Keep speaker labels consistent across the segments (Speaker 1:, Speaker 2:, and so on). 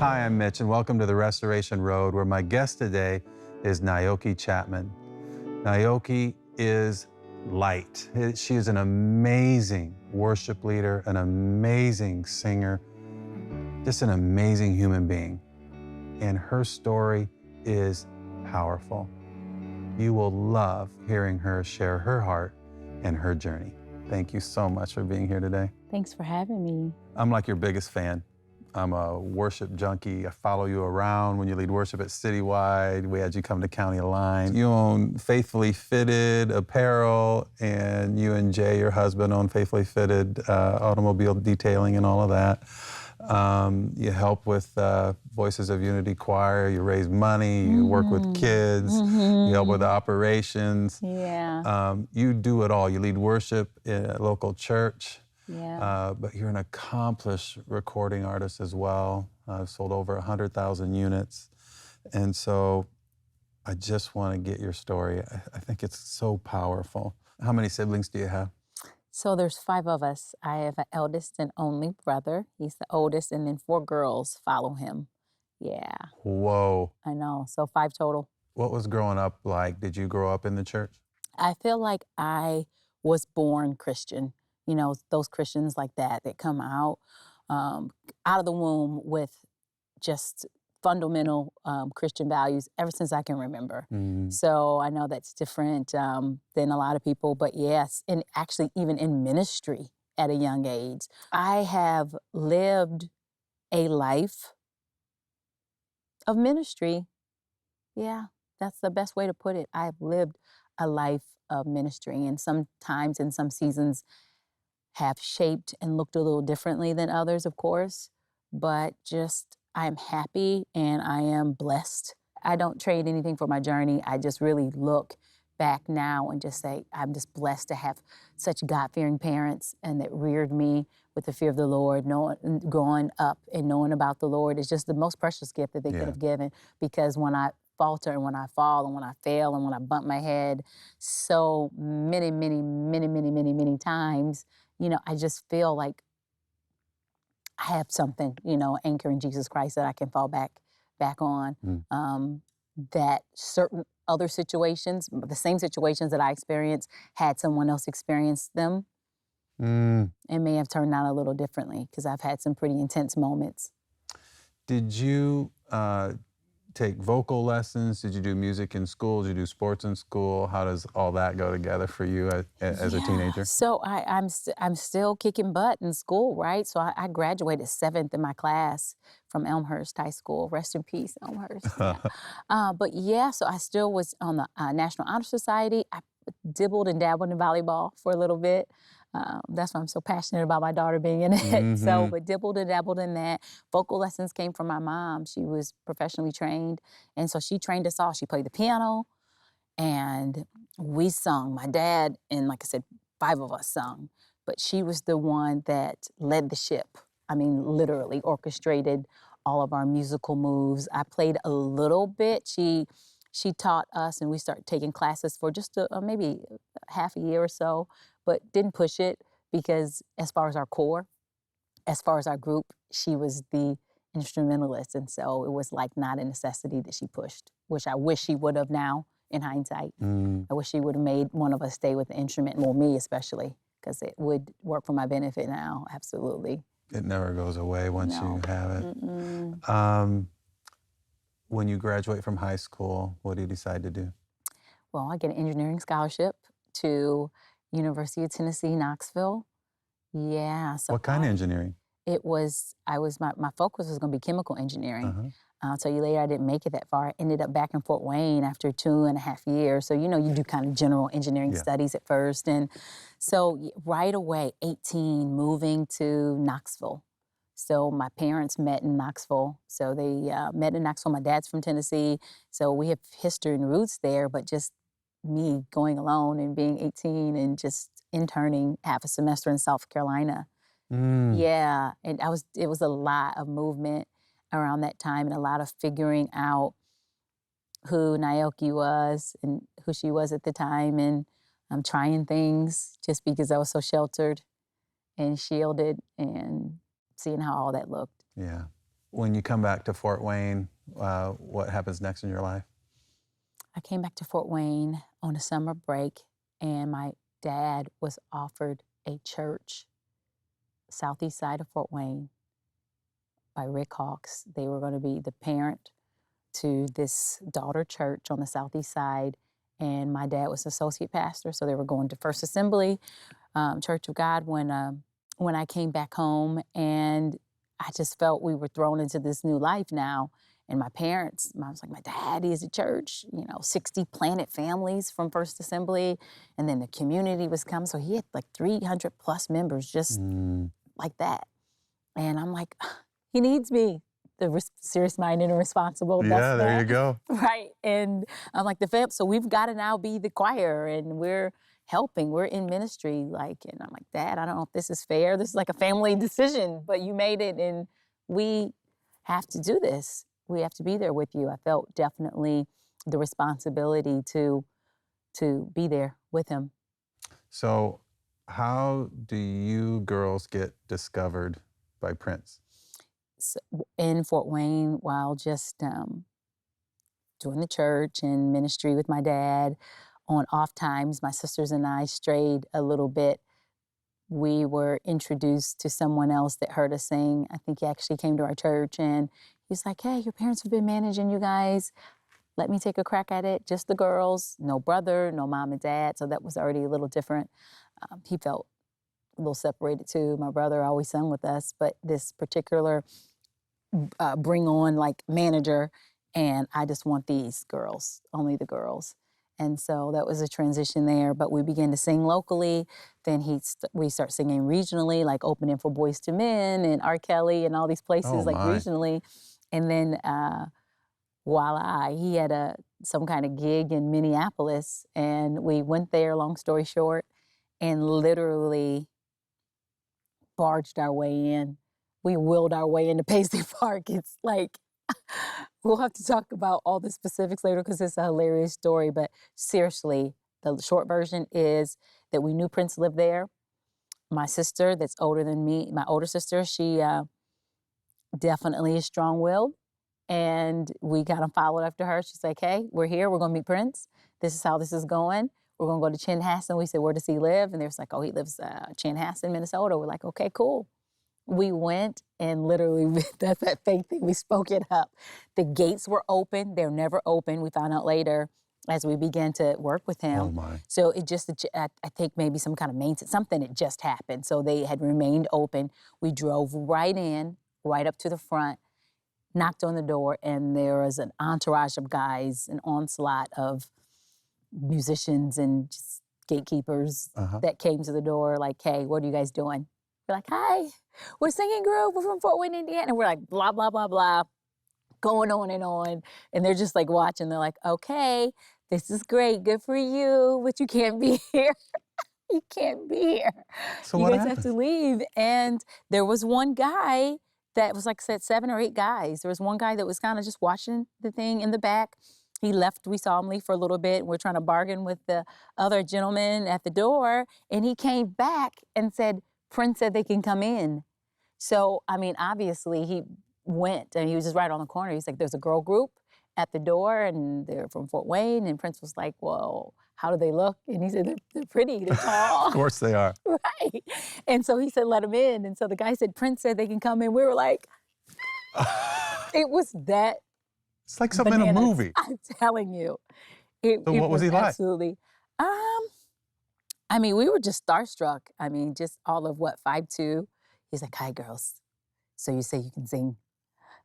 Speaker 1: Hi, I'm Mitch, and welcome to the Restoration Road, where my guest today is Niyoki Chapman. Niyoki is light. She is an amazing worship leader, an amazing singer, just an amazing human being. And her story is powerful. You will love hearing her share her heart and her journey. Thank you so much for being here today.
Speaker 2: Thanks for having me.
Speaker 1: I'm like your biggest fan. I'm a worship junkie. I follow you around when you lead worship at Citywide. We had you come to County Line. You own Faithfully Fitted Apparel, and you and Jay, your husband, own Faithfully Fitted automobile detailing and all of that. You help with Voices of Unity Choir. You raise money. You work with kids. You help with operations.
Speaker 2: Yeah.
Speaker 1: You do it all. You lead worship in a local church.
Speaker 2: Yeah.
Speaker 1: But you're an accomplished recording artist as well. I've sold over 100,000 units. And so I just want to get your story. I think it's so powerful. How many siblings do you have?
Speaker 2: So there's 5 of us. I have an eldest and only brother. He's the oldest, and then 4 girls follow him. Yeah.
Speaker 1: Whoa.
Speaker 2: I know. So 5 total.
Speaker 1: What was growing up like? Did you grow up in the church?
Speaker 2: I feel like I was born Christian. You know, those Christians like that come out of the womb with just fundamental Christian values ever since I can remember. So I know that's different than a lot of people, but yes, and actually even in ministry at a young age. I have lived a life of ministry. Yeah, that's the best way to put it. I've lived a life of ministry, and sometimes in some seasons have shaped and looked a little differently than others, of course, but just I'm happy and I am blessed. I don't trade anything for my journey. I just really look back now and just say, I'm just blessed to have such God-fearing parents and that reared me with the fear of the Lord. Growing up and knowing about the Lord is just the most precious gift that they could have given, because when I falter and when I fall and when I fail and when I bump my head so many times, you know, I just feel like I have something, you know, anchor in Jesus Christ that I can fall back on. That certain other situations, the same situations that I experienced, had someone else experience them, it may have turned out a little differently, because I've had some pretty intense moments.
Speaker 1: Did you take vocal lessons? Did you do music in school? Did you do sports in school? How does all that go together for you as a teenager?
Speaker 2: So I'm still kicking butt in school, right? So I graduated 7th in my class from Elmhurst High School. Rest in peace, Elmhurst. But yeah, so I still was on the National Honor Society. I dibbled and dabbled in volleyball for a little bit. That's why I'm so passionate about my daughter being in it. So, but dibbled and dabbled in that. Vocal lessons came from my mom. She was professionally trained, and so she trained us all. She played the piano, and we sung. My dad and, like I said, 5 of us sung, but she was the one that led the ship. I mean, literally orchestrated all of our musical moves. I played a little bit. She taught us, and we started taking classes for just maybe half a year or so, but didn't push it, because as far as our core, as far as our group, she was the instrumentalist. And so it was like not a necessity that she pushed, which I wish she would have now in hindsight. I wish she would have made one of us stay with the instrument, well, me especially, because it would work for my benefit now, absolutely.
Speaker 1: It never goes away once you have it. When you graduate from high school, what do you decide to do?
Speaker 2: Well, I get an engineering scholarship to University of Tennessee, Knoxville. Yeah. So
Speaker 1: What kind of engineering?
Speaker 2: My focus was going to be chemical engineering. I'll tell you later, I didn't make it that far. I ended up back in Fort Wayne after 2.5 years. So, you know, you do kind of general engineering studies at first. And so right away, 18, moving to Knoxville. So my parents met in Knoxville. So they met in Knoxville. My dad's from Tennessee. So we have history and roots there, but just me going alone and being 18 and just interning half a semester in South Carolina. Yeah, and it was a lot of movement around that time, and a lot of figuring out who Niyoki was and who she was at the time, and trying things just because I was so sheltered and shielded, and seeing how all that looked.
Speaker 1: Yeah. when you come back to Fort Wayne, what happens next in your life?
Speaker 2: I came back to Fort Wayne on a summer break, and my dad was offered a church southeast side of Fort Wayne by Rick Hawks. They were going to be the parent to this daughter church on the southeast side, and my dad was associate pastor, so they were going to First Assembly, Church of God when I came back home, and I just felt we were thrown into this new life now. And my parents, I was like, my daddy is at church, 60 planted families from First Assembly, and then the community was coming, so he had like 300 plus members just like that. And I'm like, he needs me. The serious-minded and responsible.
Speaker 1: Yeah, there you go.
Speaker 2: Right, and I'm like, so we've got to now be the choir, and we're helping, we're in ministry, and I'm like, Dad, I don't know if this is fair. This is like a family decision, but you made it, and we have to do this. We have to be there with you. I felt definitely the responsibility to be there with him.
Speaker 1: So how do you girls get discovered by Prince?
Speaker 2: In Fort Wayne, while just doing the church and ministry with my dad, on off times, my sisters and I strayed a little bit. We were introduced to someone else that heard us sing. I think he actually came to our church, and he's like, hey, your parents have been managing you guys. Let me take a crack at it. Just the girls, no brother, no mom and dad. So that was already a little different. He felt a little separated too. My brother always sung with us, but this particular bring on manager, and I just want these girls, only the girls. And so that was a transition there, but we began to sing locally. Then we start singing regionally, like opening for Boys to Men and R. Kelly and all these places regionally. And then he had some kind of gig in Minneapolis, and we went there, long story short, and literally barged our way in. We willed our way into Paisley Park. It's like, we'll have to talk about all the specifics later because it's a hilarious story, but seriously, the short version is that we knew Prince lived there. My sister, that's older than me, my older sister, she definitely is strong-willed, and we kind of followed after her. She's like, hey, we're here, we're gonna meet Prince. This is how this is going. We're gonna go to Chanhassen. We said, where does he live? And they was like, oh, he lives Chanhassen, Minnesota. We're like, okay, cool. We went, and literally, that's that fake thing, we spoke it up. The gates were open. They're never open. We found out later as we began to work with him.
Speaker 1: Oh, my.
Speaker 2: So it just, I think maybe some kind of maintenance, something had just happened. So they had remained open. We drove right in, right up to the front, knocked on the door, and there was an entourage of guys, an onslaught of musicians and just gatekeepers that came to the door like, hey, what are you guys doing? We're like, hi, we're singing group, we're from Fort Wayne, Indiana. We're like, blah, blah, blah, blah, going on. And they're just like watching. They're like, okay, this is great, good for you, but you can't be here. You can't be here.
Speaker 1: So
Speaker 2: you
Speaker 1: what
Speaker 2: guys
Speaker 1: happened?
Speaker 2: have to leave. And there was one guy that was, like I said, 7 or 8 guys. There was one guy that was kind of just watching the thing in the back. He left, we saw him leave for a little bit. We're trying to bargain with the other gentleman at the door. And he came back and said, Prince said they can come in. So, I mean, obviously he went, and he was just right on the corner. He's like, there's a girl group at the door, and they're from Fort Wayne. And Prince was like, well, how do they look? And he said, they're pretty, they're tall.
Speaker 1: Of course they are.
Speaker 2: Right. And so he said, let them in. And so the guy said, Prince said they can come in. We were like, it was that.
Speaker 1: It's like something in a movie.
Speaker 2: I'm telling you.
Speaker 1: So what was he like?
Speaker 2: Absolutely. I mean, we were just starstruck. I mean, just all of 5'2". He's like, hi, girls. So you say you can sing.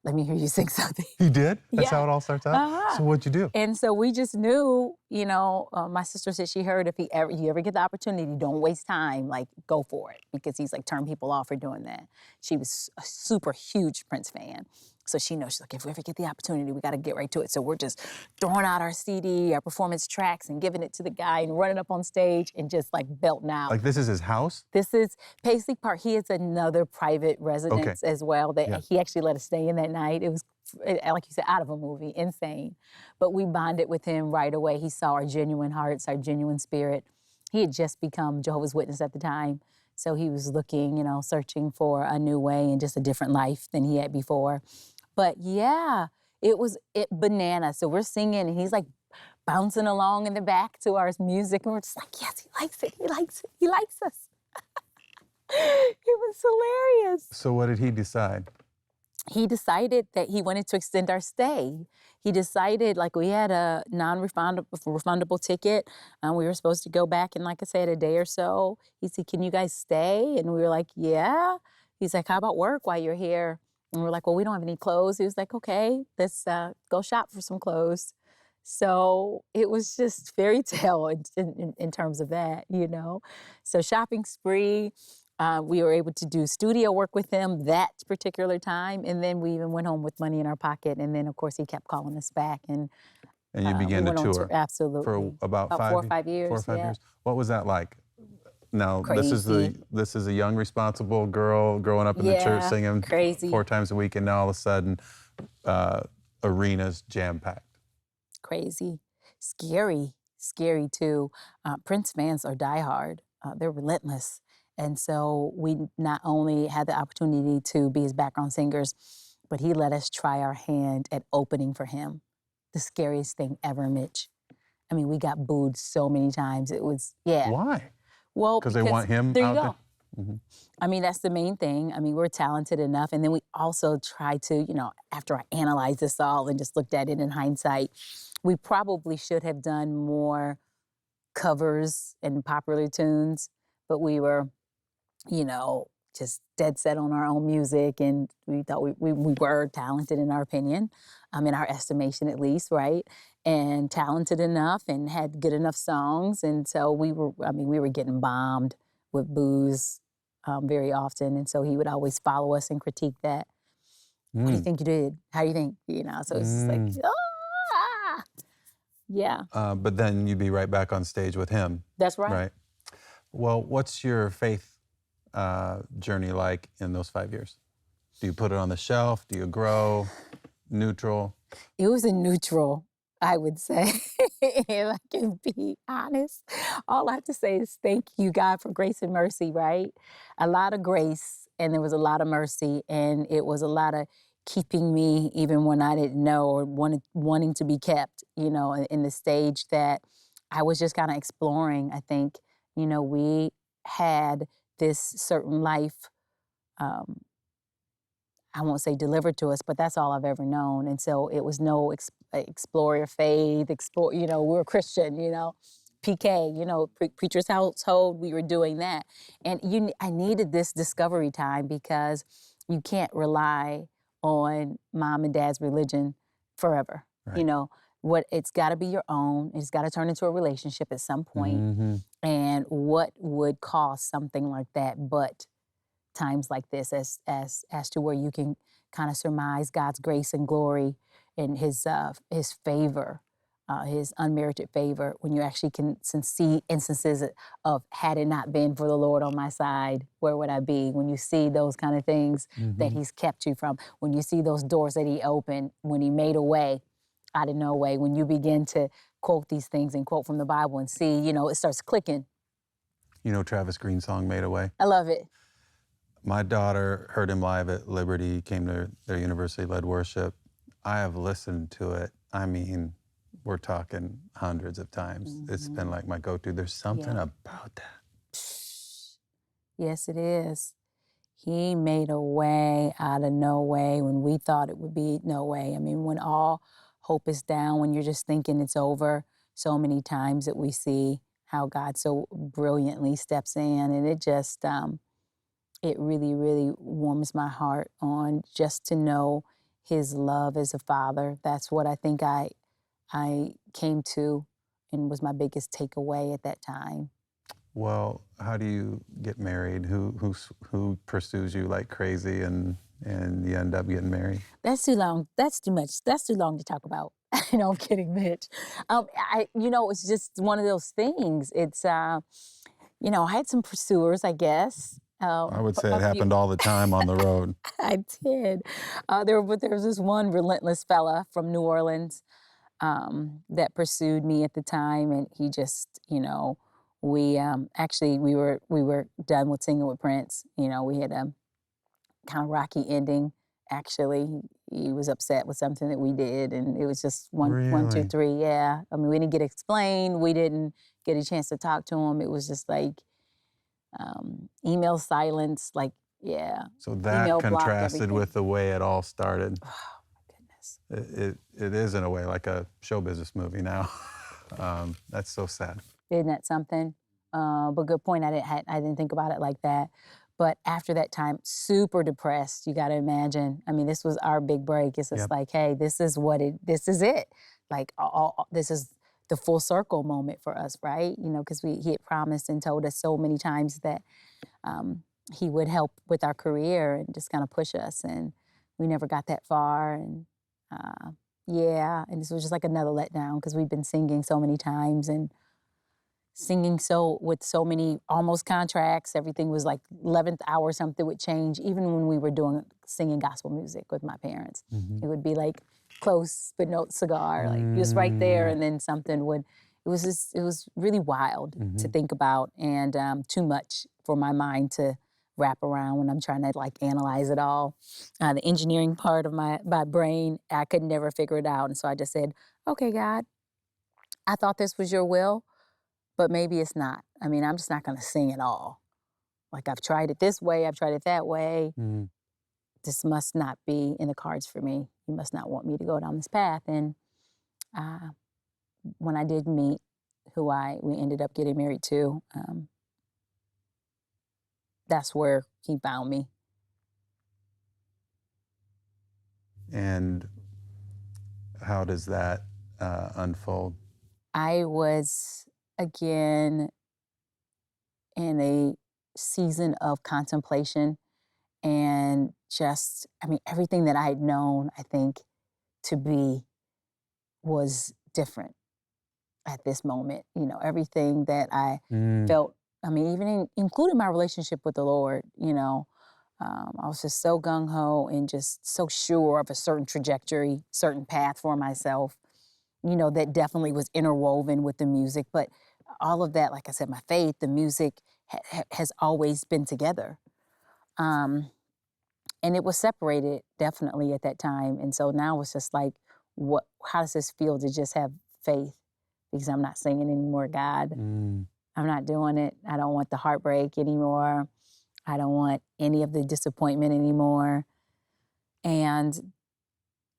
Speaker 2: Let me hear you sing something.
Speaker 1: He did? That's
Speaker 2: Yeah.
Speaker 1: how it all starts out? So what'd you do?
Speaker 2: And so we just knew, my sister said she heard if you ever get the opportunity, don't waste time, go for it. Because he's turn people off for doing that. She was a super huge Prince fan. So she knows, she's like, if we ever get the opportunity, we got to get right to it. So we're just throwing out our CD, our performance tracks, and giving it to the guy and running up on stage and just belting out.
Speaker 1: This is his house?
Speaker 2: This is Paisley Park. He has another private residence as well that he actually let us stay in that night. It was, like you said, out of a movie, insane. But we bonded with him right away. He saw our genuine hearts, our genuine spirit. He had just become Jehovah's Witness at the time. So he was looking, searching for a new way and just a different life than he had before. But yeah, it banana. So we're singing and he's like bouncing along in the back to our music and we're just like, yes, he likes it, he likes it, he likes us. It was hilarious.
Speaker 1: So what did he decide?
Speaker 2: He decided that he wanted to extend our stay. He decided, like, we had a non-refundable ticket. We were supposed to go back in, like I said, a day or so. He said, can you guys stay? And we were like, yeah. He's like, how about work while you're here? And we're like, well, we don't have any clothes. He was like, okay, let's go shop for some clothes. So it was just fairy tale in terms of that, you know. So shopping spree. We were able to do studio work with him that particular time, and then we even went home with money in our pocket. And then, of course, he kept calling us back, and
Speaker 1: And you
Speaker 2: we
Speaker 1: began to
Speaker 2: went on
Speaker 1: tour
Speaker 2: tour. Absolutely,
Speaker 1: for about
Speaker 2: 4 or 5 years.
Speaker 1: 4 or 5
Speaker 2: Yeah,
Speaker 1: years. What was that like? Now,
Speaker 2: crazy.
Speaker 1: this is a young, responsible girl growing up in the church
Speaker 2: Yeah,
Speaker 1: singing
Speaker 2: crazy,
Speaker 1: 4 times a week, and now all of a sudden, arenas jam-packed.
Speaker 2: crazy, scary too. Prince fans are diehard. They're relentless. And so we not only had the opportunity to be his background singers, but he let us try our hand at opening for him. The scariest thing ever, Mitch. I mean, we got booed so many times. It was, yeah.
Speaker 1: Why?
Speaker 2: Well,
Speaker 1: Because they want him
Speaker 2: there you
Speaker 1: out
Speaker 2: go.
Speaker 1: there? Mhm.
Speaker 2: I mean, that's the main thing. I mean, we're talented enough. And then we also try to, you know, after I analyzed this all and just looked at it in hindsight, we probably should have done more covers and popular tunes, but we were, you know, just dead set on our own music, and we thought we were talented in our opinion, in our estimation at least, right? And talented enough and had good enough songs, and so we were getting bombed with booze very often, and so he would always follow us and critique that. What do you
Speaker 1: Mm.
Speaker 2: think you did? How do you think? You know, so it's just like,
Speaker 1: Mm.
Speaker 2: ah, yeah,
Speaker 1: But then you'd be right back on stage with him,
Speaker 2: that's right.
Speaker 1: right? Well, what's your faith journey like in those 5 years? Do you put it on the shelf? Do you grow? Neutral?
Speaker 2: It was a neutral, I would say, if I can be honest. All I have to say is thank you, God, for grace and mercy, right? A lot of grace, and there was a lot of mercy, and it was a lot of keeping me even when I didn't know or wanting to be kept, you know, in the stage that I was just kind of exploring. I think, you know, we had this certain life. Um, I won't say delivered to us, but that's all I've ever known. And so it was no explore your faith, explore, you know, we're a Christian, you know, PK, you know, preacher's household, we were doing that. And I needed this discovery time because you can't rely on mom and dad's religion forever.
Speaker 1: Right.
Speaker 2: You know, it's got to be your own. It's got to turn into a relationship at some point.
Speaker 1: Mm-hmm.
Speaker 2: And what would cause something like that but times like this as to where you can kind of surmise God's grace and glory and his favor, his unmerited favor, when you actually can see instances of had it not been for the Lord on my side, where would I be? When you see those kind of things that he's kept you from, when you see those doors that he opened, when he made a way out of no way, when you begin to quote these things and quote from the Bible and see, you know, it starts clicking.
Speaker 1: You know Travis Green's song Made a Way?
Speaker 2: I love it.
Speaker 1: My daughter heard him live at Liberty, came to their university-led worship. I have listened to it. I mean, we're talking hundreds of times. It's been like my go-to. There's something about that.
Speaker 2: Yes, it is. He made a way out of no way when we thought it would be no way. I mean, when all hope is down, when you're just thinking it's over, so many times that we see how God so brilliantly steps in, and it just, it really, really warms my heart on just to know his love as a father. That's what I think I came to and was my biggest takeaway at that time.
Speaker 1: Well, how do you get married? Who pursues you like crazy and you end up getting married?
Speaker 2: That's too long. That's too much. That's too long to talk about. No, I'm kidding, Mitch. You know, it's just one of those things. It's, you know, I had some pursuers, I guess.
Speaker 1: I would say
Speaker 2: A
Speaker 1: it
Speaker 2: few-
Speaker 1: happened all the time on the road.
Speaker 2: I did. There was this one relentless fella from New Orleans that pursued me at the time, and he just, you know, we actually we were done with singing with Prince. You know, we had a kind of rocky ending. Actually, he was upset with something that we did, and it was just one, two,
Speaker 1: Really?
Speaker 2: three. Yeah, I mean, we didn't get explained. We didn't get a chance to talk to him. It was just like email silence. Like, yeah,
Speaker 1: So that
Speaker 2: email blocked
Speaker 1: contrasted
Speaker 2: everything.
Speaker 1: with the way it all started.
Speaker 2: Oh my goodness.
Speaker 1: It is in a way like a show business movie now. That's so sad.
Speaker 2: Isn't that something? But good point. I didn't think about it like that. But after that time, super depressed. You got to imagine. I mean, this was our big break. It's just
Speaker 1: Yep.
Speaker 2: like, hey, this is this is it. Like, this is the full circle moment for us, right? You know, because he had promised and told us so many times that um, he would help with our career and just kind of push us, and we never got that far. And uh, yeah, and this was just like another letdown because we've been singing so many times and singing so with so many almost contracts. Everything was like 11th hour, something would change. Even when we were doing singing gospel music with my parents,
Speaker 1: Mhm.
Speaker 2: it would be like close but no cigar, like just right there,
Speaker 1: Mm.
Speaker 2: and then something would. It was really wild to
Speaker 1: Mhm.
Speaker 2: think about, and too much for my mind to wrap around when I'm trying to like analyze it all. The engineering part of my brain, I could never figure it out, and so I just said, "Okay, God, I thought this was your will, but maybe it's not. I mean, I'm just not gonna sing at all. Like, I've tried it this way, I've tried it that way.
Speaker 1: Mm.
Speaker 2: This must not be in the cards for me. You must not want me to go down this path." And uh, when I did meet who we ended up getting married to, that's where he found me.
Speaker 1: And how does that unfold?
Speaker 2: I was again in a season of contemplation and just, I mean, everything that I had known, I think, to be was different at this moment. You know, everything that I
Speaker 1: Mm.
Speaker 2: felt, I mean, even including my relationship with the Lord, you know, I was just so gung ho and just so sure of a certain trajectory, certain path for myself, you know, that definitely was interwoven with the music. But all of that, like I said, my faith, the music has always been together. Um, and it was separated definitely at that time. And so now it's just like, how does this feel to just have faith? Because I'm not singing anymore, God.
Speaker 1: Mm.
Speaker 2: I'm not doing it. I don't want the heartbreak anymore. I don't want any of the disappointment anymore. And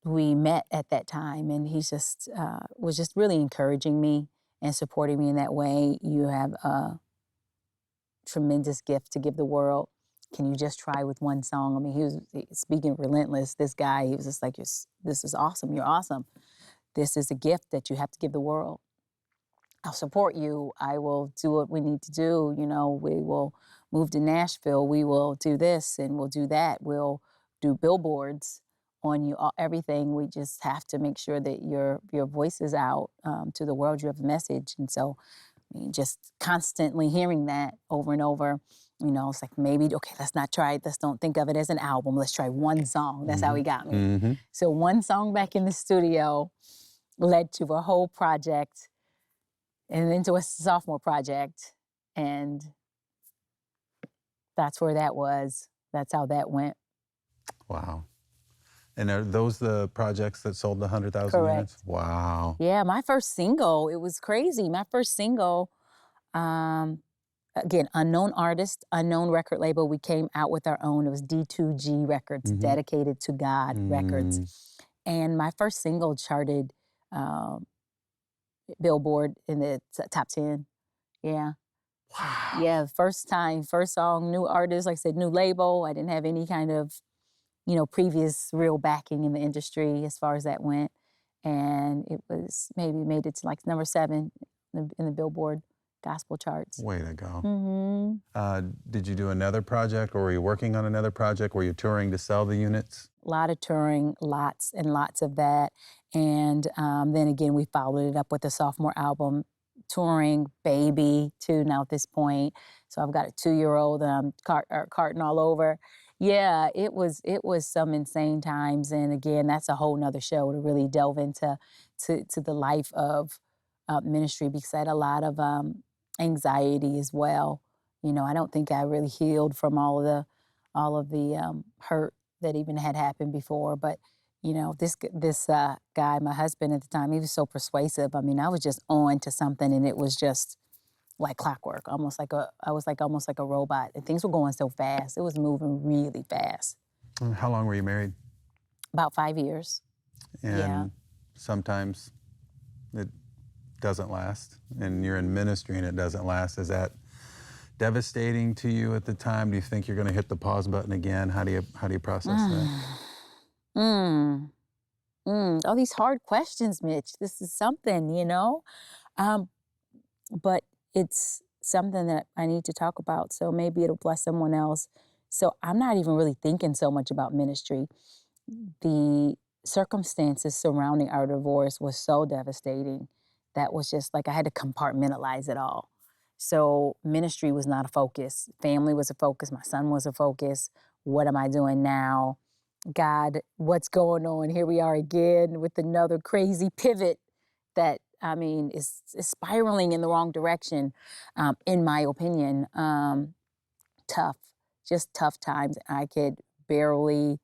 Speaker 2: we met at that time, and he just was just really encouraging me and supporting me in that way. You have a tremendous gift to give the world. Can you just try with one song? I mean, speaking relentless. This guy, he was just like, this is awesome. You're awesome. This is a gift that you have to give the world. I'll support you. I will do what we need to do. You know, we will move to Nashville. We will do this and we'll do that. We'll do billboards on you, everything. We just have to make sure that your voice is out to the world. You have a message. And so, I mean, just constantly hearing that over and over, you know, it's like, maybe, okay, let's not try it. Let's don't think of it as an album. Let's try one song. That's how
Speaker 1: Mhm.
Speaker 2: he got me.
Speaker 1: Mhm.
Speaker 2: So one song back in the studio led to a whole project and into a sophomore project. And that's where that was. That's how that went.
Speaker 1: Wow. And are those the projects that sold the 100,000 units?
Speaker 2: Correct.
Speaker 1: Wow.
Speaker 2: Yeah, my first single, it was crazy. My first single, um, again, unknown artist, unknown record label. We came out with our own. It was D2G Records,
Speaker 1: Mhm.
Speaker 2: Dedicated to God Records.
Speaker 1: Mm.
Speaker 2: And my first single charted um, Billboard in the top 10. Yeah.
Speaker 1: Wow.
Speaker 2: Yeah, first time, first song, new artist, like I said, new label. I didn't have any kind of, you know, previous real backing in the industry as far as that went. And it was maybe made it to like number 7 in the Billboard gospel charts.
Speaker 1: Way to go.
Speaker 2: Mm-hmm.
Speaker 1: Did you do another project, or were you working on another project? Were you touring to sell the units?
Speaker 2: A lot of touring, lots and lots of that. And then again, we followed it up with a sophomore album, touring, baby, too, now at this point. So I've got a 2-year-old that I'm carting all over. Yeah, it was some insane times. And again, that's a whole nother show to really delve into to the life of ministry, because I had a lot of anxiety as well. You know, I don't think I really healed from all of the hurt that even had happened before. But You know, this guy, my husband at the time, he was so persuasive. I mean, I was just on to something, and it was just like clockwork, I was like almost like a robot, and things were going so fast. It was moving really fast.
Speaker 1: How long were you married?
Speaker 2: About 5 years. Yeah.
Speaker 1: And sometimes it doesn't last, and you're in ministry and it doesn't last. Is that devastating to you at the time? Do you think you're going to hit the pause button again? How do you process that?
Speaker 2: Mm. All these hard questions, Mitch. This is something, you know? Um, but it's something that I need to talk about, so maybe it'll bless someone else. So I'm not even really thinking so much about ministry. The circumstances surrounding our divorce was so devastating. That was just like I had to compartmentalize it all. So ministry was not a focus. Family was a focus. My son was a focus. What am I doing now? God, what's going on? Here we are again with another crazy pivot that, I mean, is spiraling in the wrong direction, in my opinion. Tough, just tough times. I could barely,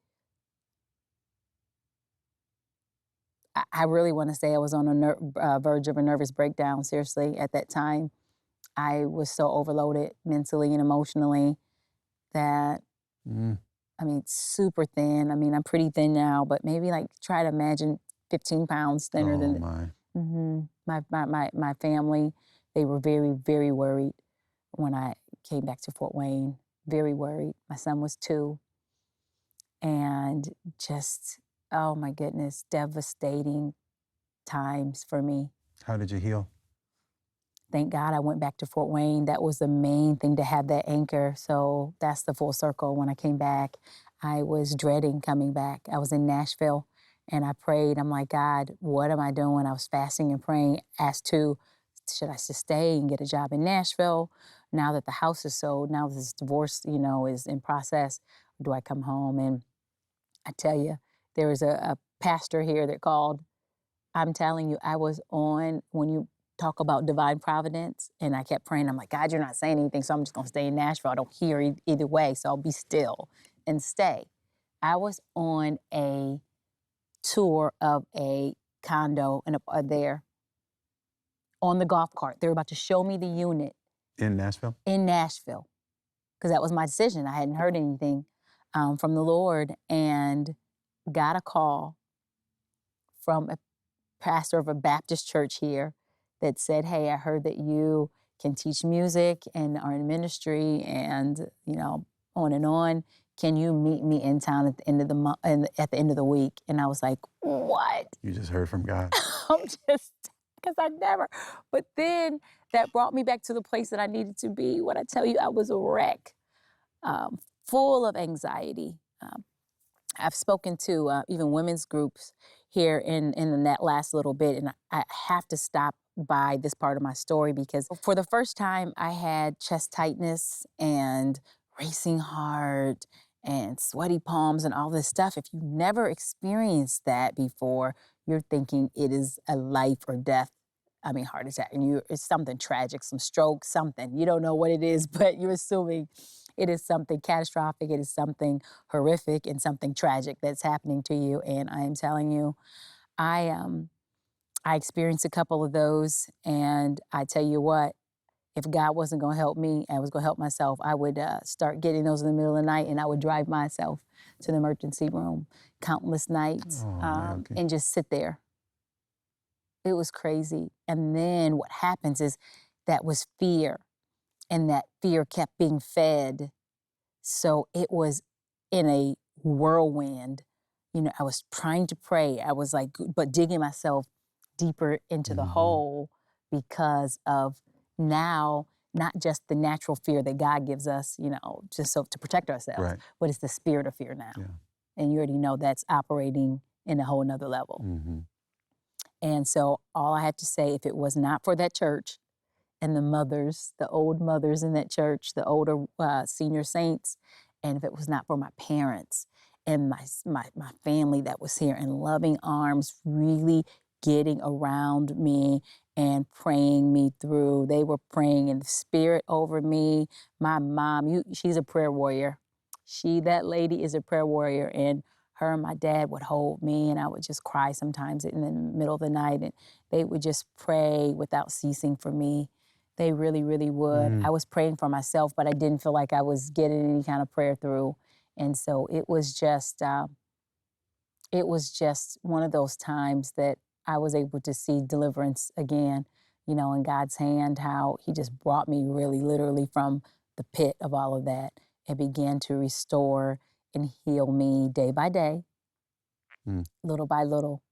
Speaker 2: I really want to say I was on a verge of a nervous breakdown, seriously, at that time. I was so overloaded mentally and emotionally that,
Speaker 1: Mm.
Speaker 2: I mean, super thin. I mean, I'm pretty thin now, but maybe like try to imagine 15 pounds thinner
Speaker 1: Oh
Speaker 2: than.
Speaker 1: my.
Speaker 2: My family, they were very, very worried when I came back to Fort Wayne. Very worried. My son was 2. And just, oh my goodness, devastating times for me.
Speaker 1: How did you heal?
Speaker 2: Thank God I went back to Fort Wayne. That was the main thing, to have that anchor. So that's the full circle. When I came back, I was dreading coming back. I was in Nashville and I prayed. I'm like, God, what am I doing? I was fasting and praying as to, should I just stay and get a job in Nashville? Now that the house is sold, now this divorce, you know, is in process, do I come home? And I tell you, there was a pastor here that called. I'm telling you, I was on, when you talk about divine providence, and I kept praying. I'm like, God, you're not saying anything, so I'm just going to stay in Nashville. I don't hear either way, so I'll be still and stay. I was on a tour of a condo there on the golf cart. They were about to show me the unit
Speaker 1: In Nashville?
Speaker 2: in Nashville, because that was my decision. I hadn't heard anything from the Lord, and got a call from a pastor of a Baptist church here that said, hey, I heard that you can teach music and are in ministry and, you know, on and on. Can you meet me in town at the end of the at the end of the week? And I was like, what?
Speaker 1: You just heard from God.
Speaker 2: I'm just, because I never. But then that brought me back to the place that I needed to be. When I tell you, I was a wreck, full of anxiety. I've spoken to even women's groups here in that last little bit, and I have to stop by this part of my story, because for the first time I had chest tightness and racing heart and sweaty palms and all this stuff. If you've never experienced that before, you're thinking it is a life or death, I mean, heart attack, and it's something tragic, some stroke, something. You don't know what it is, but you're assuming it is something catastrophic, it is something horrific, and something tragic that's happening to you. And I am telling you, I experienced a couple of those, and I tell you what, if God wasn't going to help me, I was going to help myself. I would start getting those in the middle of the night, and I would drive myself to the emergency room countless nights,
Speaker 1: Niyoki.
Speaker 2: and just sit there. It was crazy. And then what happens is that was fear, and that fear kept being fed. So it was in a whirlwind. You know, I was trying to pray. I was like, but digging myself deeper into the hole, because of now, not just the natural fear that God gives us, you know, just so to protect ourselves,
Speaker 1: Right.
Speaker 2: but it's the spirit of fear now.
Speaker 1: Yeah.
Speaker 2: And you already know that's operating in a whole nother level.
Speaker 1: Mm-hmm.
Speaker 2: And so all I have to say, if it was not for that church and the mothers, the old mothers in that church, the older senior saints, and if it was not for my parents and my family that was here in loving arms, really getting around me and praying me through. They were praying in the spirit over me. My mom, she's a prayer warrior. That lady is a prayer warrior, and her and my dad would hold me, and I would just cry sometimes in the middle of the night, and they would just pray without ceasing for me. They really, really would.
Speaker 1: Mm.
Speaker 2: I was praying for myself, but I didn't feel like I was getting any kind of prayer through. And so it was just one of those times that I was able to see deliverance again, in God's hand, how he just brought me really literally from the pit of all of that and began to restore and heal me day by day,
Speaker 1: Mm.
Speaker 2: little by little.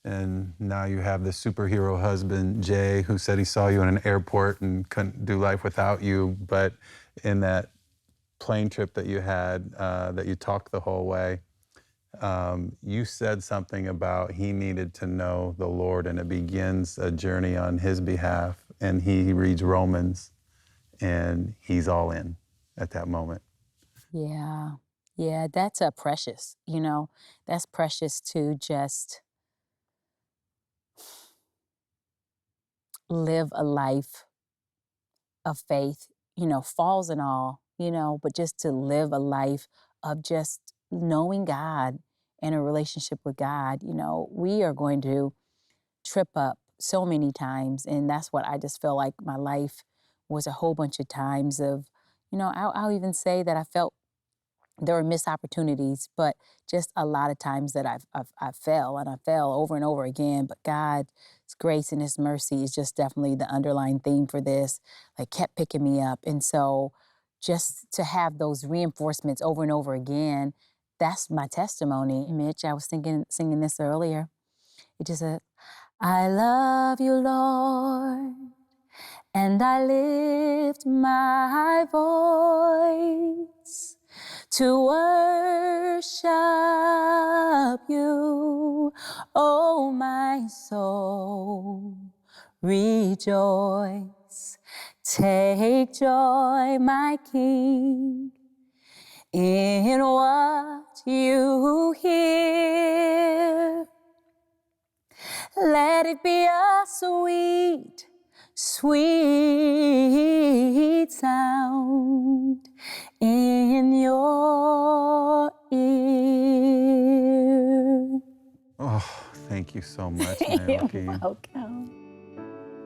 Speaker 1: And now you have the superhero husband, Jay, who said he saw you in an airport and couldn't do life without you. But in that plane trip that you had, that you talked the whole way, you said something about he needed to know the Lord, and it begins a journey on his behalf. And he reads Romans, and he's all in at that moment.
Speaker 2: Yeah. Yeah, that's precious, that's precious to just live a life of faith, falls and all, but just to live a life of just knowing God and a relationship with God. We are going to trip up so many times. And that's what I just feel like my life was a whole bunch of times of, I'll even say that I felt there were missed opportunities, but just a lot of times that I fell, and I fell over and over again. But God's grace and his mercy is just definitely the underlying theme for this. Like, kept picking me up. And so just to have those reinforcements over and over again, that's my testimony. Mitch, I was singing this earlier. It just said, I love you, Lord, and I lift my voice to worship you, oh my soul, rejoice. Take joy, my King, in what you hear. Let it be a sweet, sweet sound in your ear.
Speaker 1: Oh, thank you so much,
Speaker 2: You're
Speaker 1: Niyoki.
Speaker 2: welcome.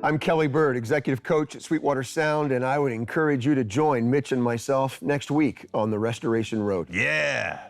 Speaker 3: I'm Kelly Bird, executive coach at Sweetwater Sound, and I would encourage you to join Mitch and myself next week on the Restoration Road.
Speaker 1: Yeah.